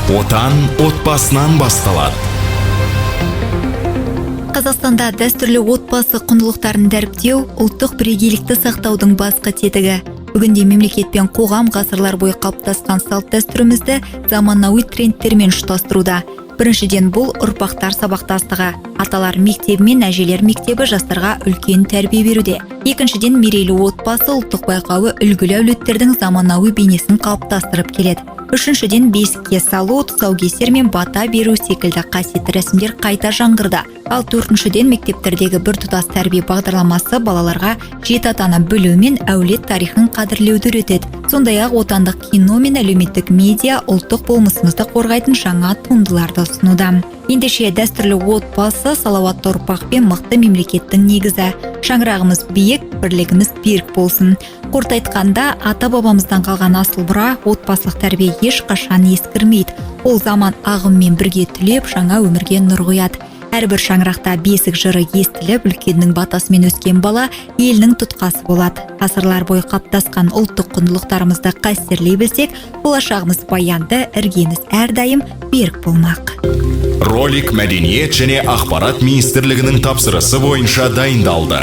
Отан отбасынан басталады. Қазақстанда дәстүрлі отбасы құндылықтарын дәріптеу ұлттық бірегейлікті сақтаудың басқа тетігі. Бүгінде мемлекет пен қоғам ғасырлар бойы қалыптасқан салт дәстүрімізді заманауи трендтермен ұштастыруда. Біріншіден бұл ұрпақтар сабақтастығы. Аталар мектебі мен әжелер мектебі жастарға үлкен тәрбие беруде. Екіншіден мерейлі отбасы ұлттық байқауы үлгілі әулеттердің заманауи бейнесін қалыптастырып келеді. Үшіншіден бесікке салу, тұсаукесер мен бата беру секілді қасиетті рәсімдер қайта жаңғырды. Ал төртіншіден мектептердегі біртұтас тәрбие бағдарламасы балаларға жеті атаны білу мен әулет тарихын қадірлеуді үйретеді. Сондай-ақ отандық кино мен әлеуметтік медиа ұлттық болмысымызды қорғайтын жаңа туындыларды ұсынуда. Ендеше дәстүрлі отбасы салауатты ұрпақ пен мықты мемлекеттің негізі. Шаңырағымыз биік, бірлігіміз берік болсын. Қорыта айтқанда, ата-бабамыздан қалған асыл мұра отбасылық тәрбие ешқашан ескірмейді. Ол заман ағыммен бірге түлеп, жаңа өмірге нұр құяды. Әрбір шаңырақта бесік жыры естіліп, үлкеннің батасымен өскен бала елінің тұтқасы болады. Ғасырлар бойы қалыптасқан ұлттық құндылықтарымызды қастерлей білсек, болашағымыз баянды, іргеміз әрдайым берік болмақ. Ролик Мәдениет және ақпарат министрлігінің тапсырысы бойынша дайындалды.